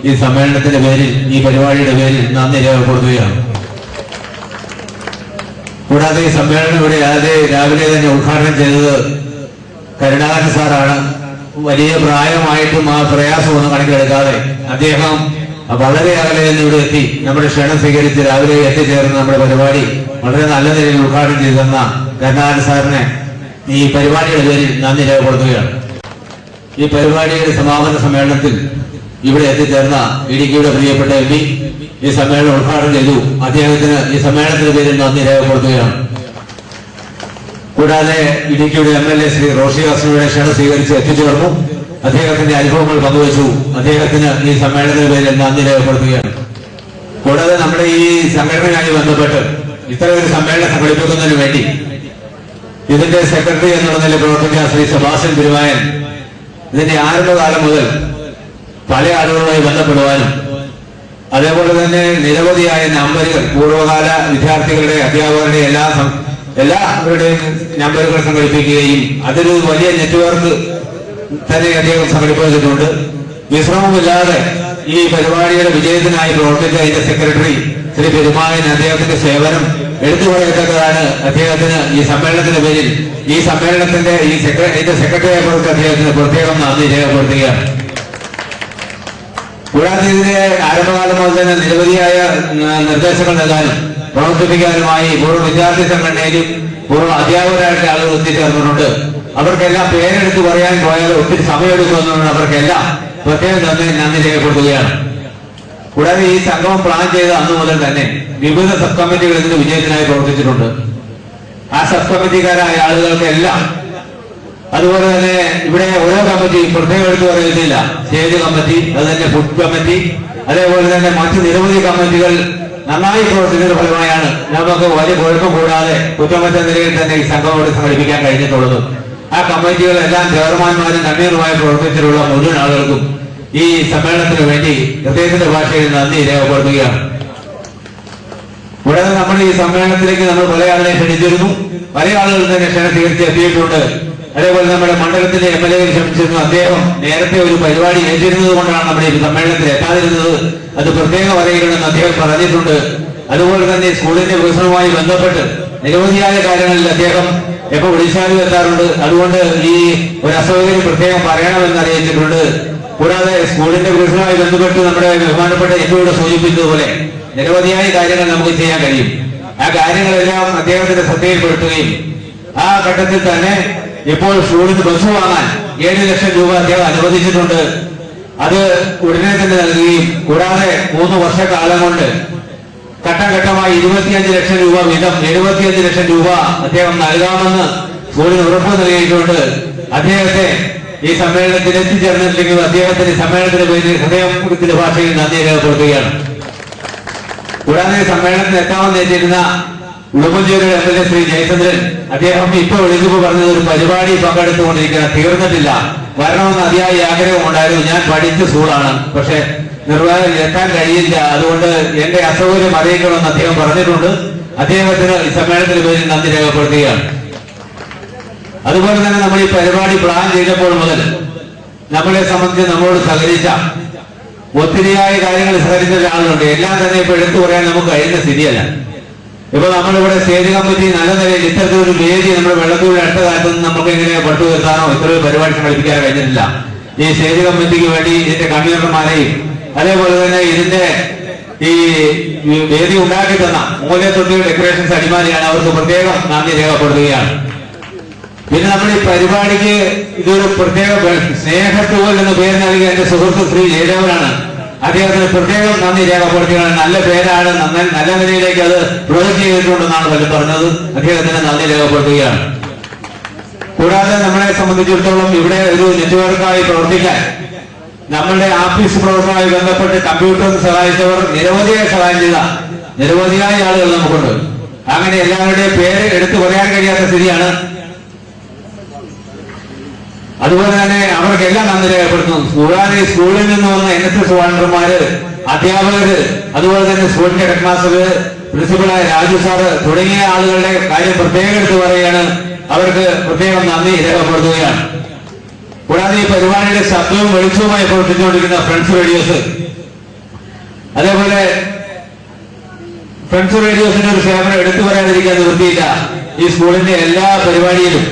ഈ സമ്മേളനത്തിന്റെ പേരിൽ, ഈ പരിപാടിയുടെ പേരിൽ നന്ദി രേഖപ്പെടുത്തുകയാണ്. കൂടാതെ ഈ സമ്മേളനം ഇവിടെ രാവിലെ തന്നെ ഉദ്ഘാടനം ചെയ്തത് കരുണാകരൻ സാറാണ്. വലിയ പ്രായമായിട്ടും ആ പ്രയാസമൊന്നും കണക്കിലെടുക്കാതെ അദ്ദേഹം വളരെ അകലെ നിന്ന് ഇവിടെ എത്തി നമ്മുടെ ക്ഷണം സ്വീകരിച്ച് രാവിലെ എത്തിച്ചേർന്ന് നമ്മുടെ പരിപാടി വളരെ നല്ല നിലയിൽ ഉദ്ഘാടനം ചെയ്തു തന്ന കരുണാകരൻ സാറിനെ ഈ പരിപാടിയുടെ പേരിൽ നന്ദി രേഖപ്പെടുത്തുകയാണ്. ഈ പരിപാടിയുടെ സമാപന സമ്മേളനത്തിൽ ഇവിടെ എത്തിച്ചേർന്ന ഇടുക്കിയുടെ പ്രിയപ്പെട്ട MP ഈ സമ്മേളനം ഉദ്ഘാടനം ചെയ്തു. അദ്ദേഹത്തിന് ഈ സമ്മേളനത്തിന്റെ പേരിൽ നന്ദി രേഖപ്പെടുത്തുകയാണ്. കൂടാതെ ഇടുക്കിയുടെ MLA ശ്രീ റോഷി ഹസനുടെ ക്ഷണം സ്വീകരിച്ച് എത്തിച്ചേർന്നു. അദ്ദേഹത്തിന്റെ അനുഭവങ്ങൾ പങ്കുവച്ചു. അദ്ദേഹത്തിന് ഈ സമ്മേളനത്തിന്റെ പേരിൽ നന്ദി രേഖപ്പെടുത്തുകയാണ്. കൂടാതെ നമ്മുടെ ഈ സംഘടനയുമായി ബന്ധപ്പെട്ട് ഇത്തരം ഒരു സമ്മേളനം സംഘടിപ്പിക്കുന്നതിന് വേണ്ടി ഇതിന്റെ സെക്രട്ടറി എന്നുള്ള നിലയിൽ പ്രവർത്തിക്കുന്ന ശ്രീ സെബാസ്റ്റ്യൻ തിരുവായൻ ഇതിന്റെ ആരംഭകാലം മുതൽ പല ആളുകളുമായി ബന്ധപ്പെടുവാനും അതേപോലെ തന്നെ നിരവധിയായ നമ്പറുകൾ, പൂർവ്വകാല വിദ്യാർത്ഥികളുടെ, അധ്യാപകരുടെ എല്ലാവരുടെയും നമ്പറുകൾ സംഘടിപ്പിക്കുകയും അതൊരു വലിയ നെറ്റ്വർക്ക് തന്നെ അദ്ദേഹം സംഘടിപ്പിച്ചിട്ടുണ്ട്. വിശ്രമമില്ലാതെ ഈ പരിപാടിയുടെ വിജയത്തിനായി പ്രവർത്തിച്ച അതിന്റെ സെക്രട്ടറി ശ്രീ പെരുമായൻ, അദ്ദേഹത്തിന്റെ സേവനം എടുത്തു പറയത്തക്കതാണ്. അദ്ദേഹത്തിന് ഈ സമ്മേളനത്തിന്റെ പേരിൽ, ഈ സമ്മേളനത്തിന്റെ ഇതിന്റെ സെക്രട്ടറിയെ കുറിച്ച് അദ്ദേഹത്തിന് പ്രത്യേകം നന്ദി രേഖപ്പെടുത്തുകയാണ്. കൂടാതെ ഇതിന്റെ ആരംഭകാലം മുതൽ തന്നെ നിരവധിയായ നിർദ്ദേശങ്ങൾ നൽകാനും പ്രവർത്തിപ്പിക്കാനുമായി പൂർവ്വ വിദ്യാർത്ഥി സംഘടനയിലും പൂർവ്വ അധ്യാപകരായിട്ട് ആളുകൾ എത്തിച്ചേർന്നിട്ടുണ്ട്. അവർക്കെല്ലാം പേരെടുത്ത് പറയാൻ പോയാൽ ഒത്തിരി സമയമെടുക്കുമെന്നുകൊണ്ട് അവർക്കെല്ലാം പ്രത്യേകം നന്ദി രേഖപ്പെടുത്തുകയാണ്. കൂടാതെ ഈ സംഗമം പ്ലാൻ ചെയ്ത അന്നു മുതൽ തന്നെ വിവിധ സബ് കമ്മിറ്റികൾ ഇതിന്റെ വിജയത്തിനായി പ്രവർത്തിച്ചിട്ടുണ്ട്. ആ സബ് കമ്മിറ്റിക്കാരായ ആളുകൾക്കെല്ലാം, അതുപോലെ തന്നെ ഇവിടെ ഓരോ കമ്മിറ്റി പ്രത്യേകം എടുത്തു പറയുന്നില്ല, സ്റ്റേജ് കമ്മിറ്റി, അത് തന്നെ ഫുഡ് കമ്മിറ്റി, അതേപോലെ തന്നെ മറ്റു നിരവധി കമ്മിറ്റികൾ നന്നായി പ്രവർത്തിക്കുന്ന ഫലമായാണ് നമുക്ക് വലിയ കുഴപ്പം കൂടാതെ കുറ്റമറ്റ നിലയിൽ തന്നെ ഈ സംഗമം സംഘടിപ്പിക്കാൻ കഴിഞ്ഞിട്ടുള്ളത്. ആ കമ്മിറ്റികളെല്ലാം ചെയർമാൻമാരും കൺവീനറുമായി പ്രവർത്തിച്ചിട്ടുള്ള മുഴുവൻ ആളുകൾക്കും ഈ സമ്മേളനത്തിന് വേണ്ടി ഹൃദയത്തിന്റെ ഭാഷയിൽ നന്ദി രേഖപ്പെടുത്തുകയാണ്. കൂടാതെ നമ്മൾ ഈ സമ്മേളനത്തിലേക്ക് നമ്മൾ പല ആളുകളെ ക്ഷണിച്ചിരുന്നു. പല ആളുകൾ തന്നെ ക്ഷണം സ്വീകരിച്ച് എത്തിയിട്ടുണ്ട്. അതേപോലെ നമ്മുടെ മണ്ഡലത്തിന്റെ MLA ക്ഷണിച്ചിരുന്നു. അദ്ദേഹം നേരത്തെ ഒരു പരിപാടി ഏറ്റിരുന്നത് കൊണ്ടാണ് നമ്മുടെ ഈ സമ്മേളനത്തിൽ എത്താതിരുന്നത്. അത് പ്രത്യേകം അറിയിക്കണമെന്ന് അദ്ദേഹം പറഞ്ഞിട്ടുണ്ട്. അതുപോലെ തന്നെ സ്കൂളിന്റെ വികസനവുമായി ബന്ധപ്പെട്ട് നിരവധിയായ കാര്യങ്ങളിൽ അദ്ദേഹം എപ്പോൾ വിളിച്ചാലും എത്താറുണ്ട്. അതുകൊണ്ട് ഈ ഒരു അസൗകര്യം പ്രത്യേകം പറയണമെന്ന് അറിയിച്ചിട്ടുണ്ട്. കൂടാതെ സ്കൂളിന്റെ വികസനവുമായി ബന്ധപ്പെട്ട് നമ്മുടെ ബഹുമാനപ്പെട്ട MP സൂചിപ്പിച്ചതുപോലെ നിരവധിയായ കാര്യങ്ങൾ നമുക്ക് ചെയ്യാൻ കഴിയും. ആ കാര്യങ്ങളെല്ലാം അദ്ദേഹത്തിന്റെ ശ്രദ്ധയിൽപ്പെടുത്തുകയും ആ ഘട്ടത്തിൽ തന്നെ ഇപ്പോൾ സ്കൂളിന് ബസ് വാങ്ങാൻ 7 ലക്ഷം രൂപ അദ്ദേഹം അനുവദിച്ചിട്ടുണ്ട്. അത് ഉടനെ തന്നെ നൽകുകയും കൂടാതെ 3 വർഷക്കാലം കൊണ്ട് ഘട്ടം ഘട്ടമായി 25 ലക്ഷം രൂപ വീതം 75 ലക്ഷം രൂപ അദ്ദേഹം നൽകാമെന്ന് സ്കൂളിന് ഉറപ്പ് നൽകിയിട്ടുണ്ട്. അദ്ദേഹത്തെ ഈ സമ്മേളനത്തിൽ എത്തിച്ചേർന്നില്ലെങ്കിൽ അദ്ദേഹത്തിന് സമ്മേളനത്തിന്റെ പേരിൽ ഹൃദയത്തിന്റെ ഭാഷയിൽ നന്ദി രേഖപ്പെടുത്തുകയാണ്. കൂടാതെ സമ്മേളനത്തിൽ എത്താമെന്ന് എത്തിയിരുന്ന ഉടുമ്പൻചോലയുടെ MLA ശ്രീ ജയചന്ദ്രൻ, അദ്ദേഹം ഇപ്പൊ വിളിച്ചപ്പോൾ പറഞ്ഞത് ഒരു പരിപാടി പങ്കെടുത്തുകൊണ്ടിരിക്കുക, തീർന്നിട്ടില്ല, വരണമെന്ന് അതിയായ ആഗ്രഹം ഉണ്ടായിരുന്നു. ഞാൻ പഠിച്ച സ്കൂളാണ്, പക്ഷെ നിർവ്വാഹം എത്താൻ കഴിയില്ല, അതുകൊണ്ട് എന്റെ അസൗകര്യം അറിയിക്കണമെന്ന് അദ്ദേഹം പറഞ്ഞിട്ടുണ്ട്. അദ്ദേഹത്തിന് ഈ സമ്മേളനത്തിന്റെ പേരിൽ നന്ദി രേഖപ്പെടുത്തുകയാണ്. അതുപോലെ തന്നെ നമ്മൾ ഈ പരിപാടി പ്ലാൻ ചെയ്തപ്പോൾ മുതൽ നമ്മളെ സംബന്ധിച്ച് നമ്മളോട് സഹകരിച്ച ഒത്തിരിയായ കാര്യങ്ങൾ സഹകരിച്ച ആളുകളുണ്ട്. എല്ലാം തന്നെ ഇപ്പൊ എടുത്തു പറയാൻ നമുക്ക് കഴിയുന്ന സ്ഥിതിയല്ല. ഇപ്പൊ നമ്മളിവിടെ സ്റ്റേജ് കമ്മിറ്റി നല്ല നിലയിൽ ഇത്തരത്തിലൊരു വേദി നമ്മുടെ വെള്ളത്തൂരിൽ അടുത്ത കാലത്ത് നിന്ന് നമുക്ക് എങ്ങനെ പടുത്തുയർത്താനോ ഇത്രയൊരു പരിപാടി സംഘടിപ്പിക്കാൻ കഴിഞ്ഞിട്ടില്ല. ഈ സ്റ്റേജ് കമ്മിറ്റിക്ക് വേണ്ടി ഇതിന്റെ കൺവീനർമാരെയും അതേപോലെ തന്നെ ഇതിന്റെ ഈ വേദി ഉണ്ടാക്കി തന്ന മൂല്യത്തൊട്ടി ഡെക്കറേഷൻസ് അടിമാലിയാണ്, അവർക്ക് പ്രത്യേകം നന്ദി രേഖപ്പെടുത്തുകയാണ്. പിന്നെ നമ്മുടെ ഈ പരിപാടിക്ക് ഇതൊരു പ്രത്യേക സ്നേഹത്തൂവൽ എന്ന പേര് നൽകിയ എന്റെ സുഹൃത്ത് ശ്രീ ജയദേവനാണ്. അദ്ദേഹത്തിന് പ്രത്യേകം നന്ദി രേഖപ്പെടുത്തുകയാണ്. നല്ല പേരാണ്, നല്ല നിലയിലേക്ക് അത് പ്രൊജക്ട് ചെയ്തിട്ടുണ്ടെന്നാണ് പലരും പറഞ്ഞത്. അദ്ദേഹത്തിന് നന്ദി രേഖപ്പെടുത്തുകയാണ്. കൂടാതെ നമ്മളെ സംബന്ധിച്ചിടത്തോളം ഇവിടെ ഒരു നെറ്റ്വർക്കായി പ്രവർത്തിക്കാൻ നമ്മളുടെ ആഫീസ് പ്രവർത്തനവുമായി ബന്ധപ്പെട്ട് കമ്പ്യൂട്ടറിന് സഹായിച്ചവർ നിരവധിയായി സഹായം ചെയ്ത നിരവധിയായ ആളുകൾ നമുക്കുണ്ട്. അങ്ങനെ എല്ലാവരുടെയും പേര് എടുത്തു പറയാൻ കഴിയാത്ത സ്ഥിതിയാണ്. അതുപോലെ തന്നെ അവർക്കെല്ലാം നന്ദി രേഖപ്പെടുത്തുന്നു. കൂടാതെ സ്കൂളിൽ നിന്ന് വന്ന NSS വളണ്ടിയർമാര്, അധ്യാപകര്, അതുപോലെ തന്നെ സ്കൂളിന്റെ ഹെഡ് മാസ്റ്റർ, പ്രിൻസിപ്പളായ രാജു സാറ് തുടങ്ങിയ ആളുകളുടെ കാര്യം പ്രത്യേകം എടുത്തു പറയുകയാണ്. അവർക്ക് പ്രത്യേകം നന്ദി രേഖപ്പെടുത്തുകയാണ്. കൂടാതെ ഈ പരിപാടിയുടെ ശബ്ദവും വെളിച്ചവുമായി പ്രവർത്തിച്ചുകൊണ്ടിരിക്കുന്ന ഫ്രണ്ട്സ് റേഡിയോസ്, അതേപോലെ ഫ്രണ്ട്സ് റേഡിയോസിന്റെ ഒരു സേവനം എടുത്തു പറയാതിരിക്കാൻ നിവൃത്തിയില്ല. ഈ സ്കൂളിന്റെ എല്ലാ പരിപാടിയിലും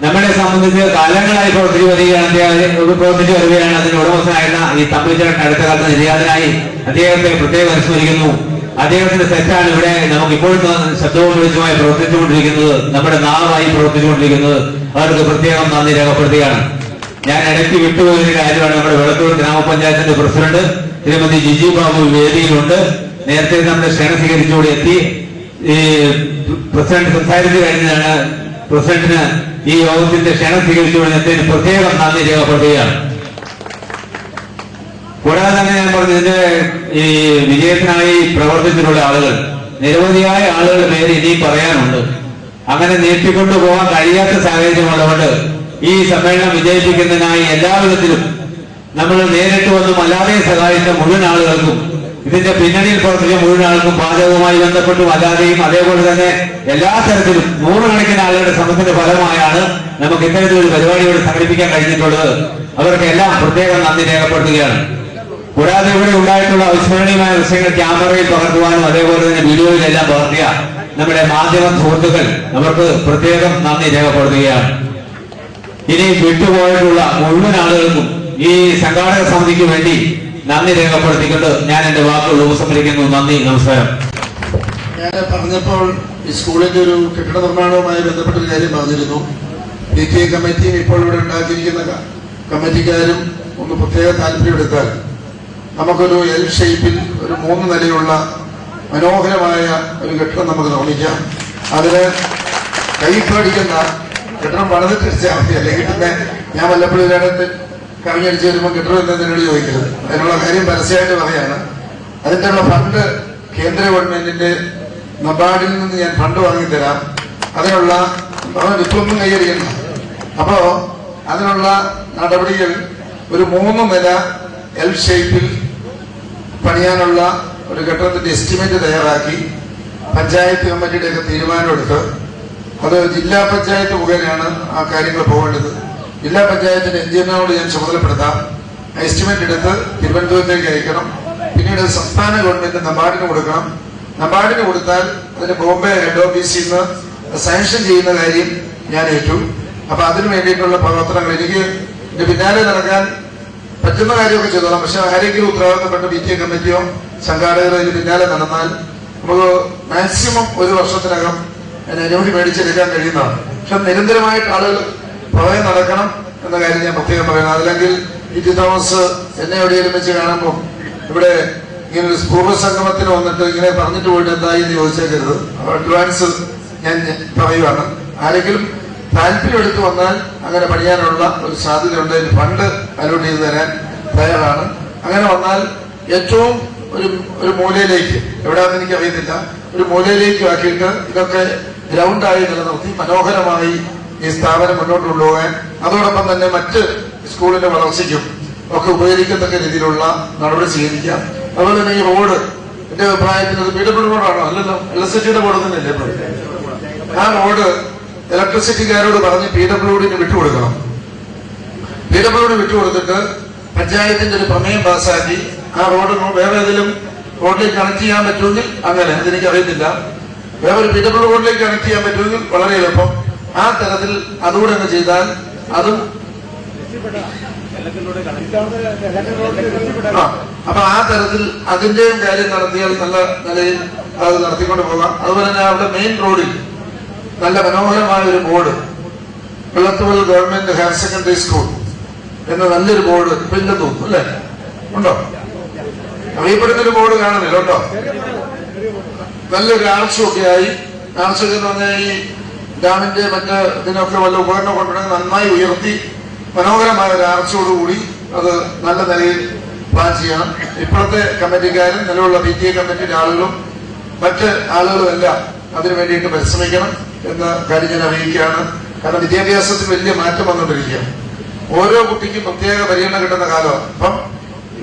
നമ്മളെ സംബന്ധിച്ച് കാലങ്ങളായി പ്രവർത്തിച്ചു വരികയാണ്. അതിന് ഉടമസ്ഥനായിരുന്ന ഈ തമ്പിച്ചേട്ടൻ അടുത്ത കാലത്ത് നിര്യാതനായി. അദ്ദേഹത്തെ പ്രത്യേകം അനുസ്മരിക്കുന്നു. അദ്ദേഹത്തിന്റെ സെറ്റാണ് ഇവിടെ നമുക്ക് ഇപ്പോഴും ശബ്ദവും വെളിച്ചമായി പ്രവർത്തിച്ചുകൊണ്ടിരിക്കുന്നത്, നമ്മുടെ നാവായി പ്രവർത്തിച്ചുകൊണ്ടിരിക്കുന്നത്. അവർക്ക് പ്രത്യേകം നന്ദി രേഖപ്പെടുത്തുകയാണ്. ഞാൻ ഇടയ്ക്ക് വിട്ടുപോയൊരു കാര്യമാണ്, നമ്മുടെ വെള്ളത്തൂർ ഗ്രാമപഞ്ചായത്തിന്റെ പ്രസിഡന്റ് ശ്രീമതി ജിജി ബാബു വേദിയിലുണ്ട്. നേരത്തെ നമ്മുടെ ക്ഷണം സ്വീകരിച്ചുകൂടി എത്തി. ഈ പ്രസിഡന്റ് സംസാരിച്ചു കഴിഞ്ഞാണ്. പ്രസിഡന്റിന് ഈ യോഗത്തിന്റെ ക്ഷണം സ്വീകരിച്ചുകൊണ്ട് പ്രത്യേകം നന്ദി രേഖപ്പെടുത്തുകയാണ്. കൂടാതെ തന്നെ ഞാൻ പറഞ്ഞതിന്റെ ഈ വിജയത്തിനായി പ്രവർത്തിച്ചിട്ടുള്ള ആളുകൾ, നിരവധിയായ ആളുകളുടെ പേര് ഇനി പറയാനുണ്ട്. അങ്ങനെ നീട്ടിക്കൊണ്ടു പോകാൻ കഴിയാത്ത സാഹചര്യമുള്ളതുകൊണ്ട് ഈ സമ്മേളനം വിജയിപ്പിക്കുന്നതിനായി എല്ലാവിധത്തിലും നമ്മൾ നേരിട്ട് വന്നും അല്ലാതെ സഹായിച്ച മുഴുവൻ ആളുകൾക്കും, ഇതിന്റെ പിന്നണിയിൽ പ്രവർത്തിച്ച മുഴുവൻ ആൾക്കും, പാചകവുമായി ബന്ധപ്പെട്ടും അല്ലാതെയും അതേപോലെ തന്നെ എല്ലാ തരത്തിലും നൂറുകണക്കിന് ആളുകളുടെ ശ്രമത്തിന്റെ ഫലമായാണ് നമുക്ക് ഇത്തരത്തിലൊരു പരിപാടിയോട് സംഘടിപ്പിക്കാൻ കഴിഞ്ഞിട്ടുള്ളത്. അവർക്കെല്ലാം പ്രത്യേകം നന്ദി രേഖപ്പെടുത്തുകയാണ്. കൂടാതെ ഇവിടെ ഉണ്ടായിട്ടുള്ള അവിസ്മരണീയമായ ദൃശ്യങ്ങൾ ക്യാമറയിൽ പകർത്തുവാനും അതേപോലെ തന്നെ വീഡിയോയിലെല്ലാം പകർത്തിയ നമ്മുടെ മാധ്യമ സുഹൃത്തുക്കൾ, അവർക്ക് പ്രത്യേകം നന്ദി രേഖപ്പെടുത്തുകയാണ്. ഇനി വിട്ടുപോയിട്ടുള്ള മുഴുവൻ ആളുകൾക്കും ഈ സംഘാടക സമിതിക്ക് വേണ്ടി നന്ദി രേഖപ്പെടുത്തിക്കൊണ്ട് ഞാൻ എന്റെ വാക്കുകൾ ഉപസംഹരിക്കുന്നു. നന്ദി, നമസ്കാരം. ഞാൻ പറഞ്ഞപ്പോൾ ഈ സ്കൂളിന്റെ ഒരു കെട്ടിട നിർമ്മാണവുമായി ബന്ധപ്പെട്ടൊരു കാര്യം പറഞ്ഞിരുന്നു. PTA കമ്മിറ്റിയും ഇപ്പോൾ ഇവിടെ ഉണ്ടാക്കിയിരിക്കുന്ന കമ്മിറ്റിക്കാരും ഒന്ന് പ്രത്യേക താല്പര്യമെടുത്താൽ നമുക്കൊരു L ഷേപ്പിൽ ഒരു 3 നിലയുള്ള മനോഹരമായ ഒരു കെട്ടിടം നമുക്ക് നിർമ്മിക്കാം. അതിന് കൈ പേടിക്കുന്ന കെട്ടിടം പണിതിട്ടിച്ചാൽ മതി. അല്ലെങ്കിൽ പിന്നെ ഞാൻ വല്ലപ്പോഴും ഒരിടത്ത് കവിഞ്ഞടിച്ച് വരുമ്പോൾ കെട്ടിടം എന്നതിനോട് ചോദിക്കരുത്. അതിനുള്ള കാര്യം പരസ്യമായിട്ട് പറയാണ്. അതിനുള്ള ഫണ്ട് കേന്ദ്ര ഗവൺമെന്റിന്റെ നബാർഡിൽ നിന്ന് ഞാൻ ഫണ്ട് വാങ്ങിത്തരാം. അതിനുള്ള ഇപ്പൊന്നും കൈയടിക്കണം. അപ്പോ അതിനുള്ള നടപടികൾ ഒരു 3 നില L ഷേപ്പിൽ പണിയാനുള്ള ഒരു ഘട്ടത്തിന്റെ എസ്റ്റിമേറ്റ് തയ്യാറാക്കി പഞ്ചായത്ത് കമ്മിറ്റിയുടെയൊക്കെ തീരുമാനമെടുത്ത് അത് ജില്ലാ പഞ്ചായത്ത് മുഖേനയാണ് ആ കാര്യങ്ങൾ പോകേണ്ടത്. ജില്ലാ പഞ്ചായത്തിന്റെ എഞ്ചിനീയറിനോട് ഞാൻ ചുമതലപ്പെടുത്താം. എസ്റ്റിമേറ്റ് എടുത്ത് തിരുവനന്തപുരത്തേക്ക് അയക്കണം. പിന്നീട് സംസ്ഥാന ഗവൺമെന്റ് നബാർഡിന് കൊടുക്കണം. നബാർഡിന് കൊടുത്താൽ അതിന് ബോംബെ ഹെഡ് ഓഫീസിൽ നിന്ന് സാങ്ഷൻ ചെയ്യുന്ന കാര്യം ഞാൻ ഏറ്റു. അപ്പൊ അതിനു വേണ്ടിയിട്ടുള്ള പ്രവർത്തനങ്ങൾ എനിക്ക് എന്റെ പിന്നാലെ നടക്കാൻ പറ്റുന്ന കാര്യമൊക്കെ ചെയ്തോളാം. പക്ഷെ ആരെങ്കിലും ഉത്തരവാദിത്തപ്പെട്ട PTA കമ്മിറ്റിയോ സംഘാടകരോ ഇതിന് പിന്നാലെ നടന്നാൽ നമുക്ക് മാക്സിമം 1 വർഷത്തിനകം അതിന് അനുമതി മേടിച്ചെടുക്കാൻ കഴിയുന്നതാണ്. പക്ഷെ നിരന്തരമായിട്ട് ആളുകൾ പുറകെ നടക്കണം എന്ന കാര്യം ഞാൻ പ്രത്യേകം പറയുന്നത്. അതല്ലെങ്കിൽ PT തോമസ് എന്നെ എവിടെയെങ്കിലും വെച്ച് കാണുമ്പോൾ ഇവിടെ ഇങ്ങനെ ഒരു പൂർവ്വ സംഗമത്തിന് വന്നിട്ട് ഇങ്ങനെ പറഞ്ഞിട്ട് പോയിട്ട് എന്തായി എന്ന് ചോദിച്ചേക്കരുത്. അഡ്വാൻസ് ഞാൻ പറയുവാണ്. ആരെങ്കിലും താല്പര്യം എടുത്തു വന്നാൽ അങ്ങനെ പണിയാനുള്ള ഒരു സാധ്യതയുണ്ട്. അതിന് ഫണ്ട് അലോട്ട് ചെയ്ത് തരാൻ തയ്യാറാണ്. അങ്ങനെ വന്നാൽ ഏറ്റവും ഒരു മൂലയിലേക്ക്, എവിടെയാണെന്ന് എനിക്കറിയത്തില്ല, ഒരു മൂലയിലേക്ക് ആക്കിയിട്ട് ഇതൊക്കെ ഗ്രൗണ്ടായി നിലനിർത്തി മനോഹരമായി ഈ സ്ഥാപനം മുന്നോട്ട് കൊണ്ടുപോകാൻ, അതോടൊപ്പം തന്നെ മറ്റ് സ്കൂളിന്റെ വളർച്ചയ്ക്കും ഒക്കെ ഉപകരിക്കത്തക്ക രീതിയിലുള്ള നടപടി സ്വീകരിക്കാം. അതുപോലെ തന്നെ ഈ റോഡ് എന്റെ അഭിപ്രായത്തിൽ അത് PWD റോഡാണോ? അല്ലല്ലോ, ഇലക്ട്രിസിറ്റിയുടെ ബോർഡ് തന്നെയല്ലേ? ആ റോഡ് ഇലക്ട്രിസിറ്റിക്കാരോട് പറഞ്ഞ് PWDന് വിട്ടുകൊടുക്കണം. PWD വിട്ടുകൊടുത്തിട്ട് പഞ്ചായത്തിന്റെ ഒരു പ്രമേയം പാസ്സാക്കി ആ റോഡ് വേറെ ഏതെങ്കിലും റോഡിലേക്ക് കണക്ട് ചെയ്യാൻ പറ്റുമെങ്കിൽ അങ്ങനെ, അതെനിക്കറിയത്തില്ല. ഒരു പിഡബ്ല്യൂ റോഡിലേക്ക് കണക്ട് ചെയ്യാൻ പറ്റുമെങ്കിൽ വളരെ എളുപ്പം. ആ തരത്തിൽ അതുകൂടെ അങ്ങ് ചെയ്താൽ അതും അപ്പൊ ആ തരത്തിൽ അതിന്റെയും കാര്യം നടത്തിയാൽ നല്ല നിലയിൽ അത് നടത്തിക്കൊണ്ട് പോകാം. അതുപോലെ തന്നെ അവിടെ മെയിൻ റോഡിൽ നല്ല മനോഹരമായ ഒരു board, Vellathooval government higher secondary school എന്ന നല്ലൊരു ബോർഡ് ഇപ്പൊ ഇല്ലെന്ന് തോന്നുന്നു, അല്ലെ? ഉണ്ടോ? അറിയപ്പെടുന്നൊരു ബോർഡ് കാണുന്നില്ല, ഉണ്ടോ? നല്ലൊരു ആർച്ചൊക്കെ ആയി. ആർച്ചൊക്കെ എന്ന് പറഞ്ഞാൽ ഈ ഡാമിന്റെ മറ്റ് ഇതിനൊക്കെ വല്ല ഉപകരണം കൊണ്ടുവരുന്നത് നന്നായി ഉയർത്തി മനോഹരമായ ഒരു ആർച്ചോടുകൂടി അത് നല്ല നിലയിൽ പ്ലാൻ ചെയ്യണം. ഇപ്പോഴത്തെ കമ്മിറ്റിക്കാരും നിലവിലുള്ള PTA കമ്മിറ്റിയുടെ ആളുകളും മറ്റ് ആളുകളും എല്ലാം അതിനു വേണ്ടിയിട്ട് പരിശ്രമിക്കണം എന്ന കാര്യം ഞാൻ അറിയിക്കുകയാണ്. കാരണം വിദ്യാഭ്യാസത്തിൽ വലിയ മാറ്റം വന്നുകൊണ്ടിരിക്കുകയാണ്. ഓരോ കുട്ടിക്കും പ്രത്യേക പരിഗണന കിട്ടുന്ന കാലമാണ്. അപ്പം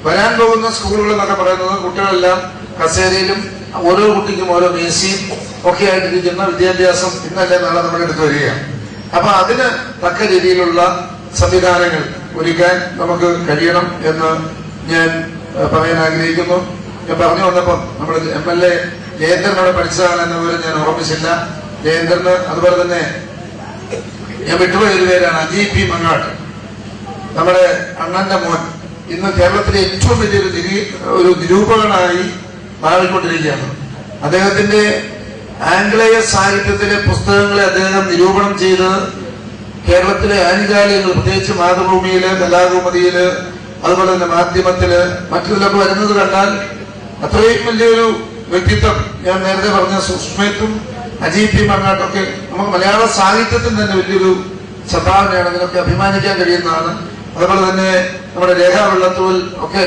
വരാൻ പോകുന്ന സ്കൂളുകൾ എന്നൊക്കെ പറയുന്നത് കുട്ടികളെല്ലാം കസേരയിലും ഓരോ കുട്ടിക്കും ഓരോ മേശയും ഒക്കെ ആയിട്ടിരിക്കുന്ന വിദ്യാഭ്യാസം ഇന്നല്ലേ നാളെ നമ്മുടെ അടുത്ത് വരികയാണ്. അപ്പൊ അതിന് തക്ക രീതിയിലുള്ള സംവിധാനങ്ങൾ ഒരുക്കാൻ നമുക്ക് കഴിയണം എന്ന് ഞാൻ പറയാൻ ആഗ്രഹിക്കുന്നു. ഞാൻ പറഞ്ഞു വന്നപ്പം നമ്മുടെ MLA ജയേന്ദ്രൻ അവിടെ പഠിച്ചതാണെന്ന വിവരം ഞാൻ ഓർമ്മിച്ചില്ല. ജയേന്ദ്രന് അതുപോലെ തന്നെ ഞാൻ വിട്ടുപോയൊരു പേരാണ് അജീബ് പി മങ്ങാട്ട്, നമ്മുടെ അണ്ണന്റെ മോൻ. ഇന്ന് കേരളത്തിലെ ഏറ്റവും വലിയൊരു നിരൂപകനായി മാറിക്കൊണ്ടിരിക്കുകയാണ്. അദ്ദേഹത്തിന്റെ ആംഗ്ലേയ സാഹിത്യത്തിലെ പുസ്തകങ്ങളെ അദ്ദേഹം നിരൂപണം ചെയ്ത് കേരളത്തിലെ ആനുകാലികങ്ങൾ, പ്രത്യേകിച്ച് മാതൃഭൂമിയില്, കലാകുമതിയില്, അതുപോലെ തന്നെ മാധ്യമത്തില് മറ്റതിലൊക്കെ വരുന്നത് കണ്ടാൽ അത്രയും വലിയൊരു വ്യക്തിത്വം. ഞാൻ നേരത്തെ പറഞ്ഞ സുഷ്മയ്ക്കും അജീബ് പി മങ്ങാട്ടൊക്കെ നമുക്ക് മലയാള സാഹിത്യത്തിന് തന്നെ വലിയൊരു സംഭാവനയാണ്. അതിനൊക്കെ അഭിമാനിക്കാൻ കഴിയുന്നതാണ്. അതുപോലെ തന്നെ നമ്മുടെ രേഖ വെള്ളത്തൂൽ ഒക്കെ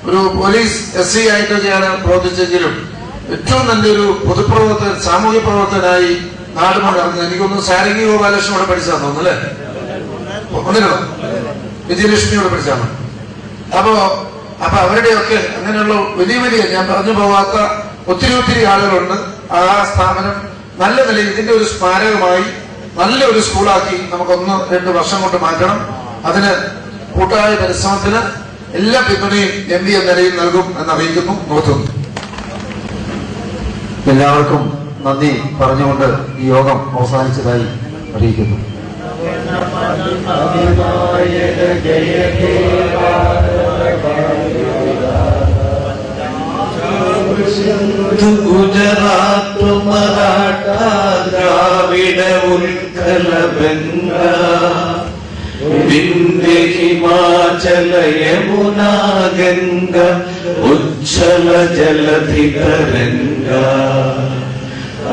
ഒരു പോലീസ് SC ആയിട്ടൊക്കെയാണ് പ്രവർത്തിച്ചെങ്കിലും ഏറ്റവും നല്ലൊരു പൊതുപ്രവർത്തകൻ, സാമൂഹ്യ പ്രവർത്തകനായി നാട് നടക്കുന്നത്. എനിക്കൊന്നും സാരംഗി ഗോപാലകൃഷ്ണൻ ഇവിടെ പഠിച്ചാന്ന് തോന്നുന്നു, അല്ലേ? ഒന്നിനോ വിജയലക്ഷ്മിയോട് പഠിച്ചാണ്. അപ്പൊ അവരുടെയൊക്കെ അങ്ങനെയുള്ള വലിയ വലിയ ഞാൻ പറഞ്ഞു പോകാത്ത ഒത്തിരി ആളുകളുണ്ട്. ആ സ്ഥാപനം നല്ല നിലയിൽ ഇതിന്റെ ഒരു സ്മാരകമായി നല്ലൊരു സ്കൂളാക്കി നമുക്ക് 1-2 വർഷം കൊണ്ട് മാറ്റണം. അതിന് കൂട്ടായ പരിശ്രമത്തിന് എല്ലാ പിന്തുണയും MD എന്ന നിലയിൽ നൽകും എന്നറിയിക്കുന്നു. നോക്കുന്നു. എല്ലാവർക്കും നന്ദി പറഞ്ഞുകൊണ്ട് ഈ യോഗം അവസാനിച്ചതായി അറിയിക്കുന്നു. ഗുജറാത്ത് മറാഠ ദ്രാവിഡ ഉത്കല ബംഗ വിന്ധ്യ ഹിമാചല യമുന ഗംഗ ഉജ്ജല ജലധി തരംഗ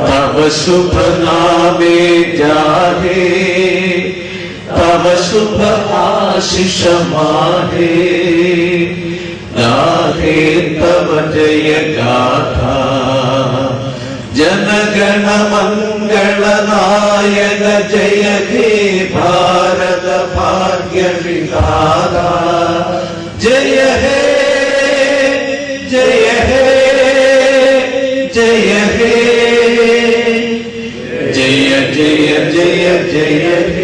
തവ ശുഭ നാമേ ജാഹേ തവ ശുഭ ആശിഷ മാഹേ गाहे तव जय गाथा जनगण मंगल नायक जय हे भारत भाग्य विधाता जय हे जय हे जय हे जय जय जय जय हे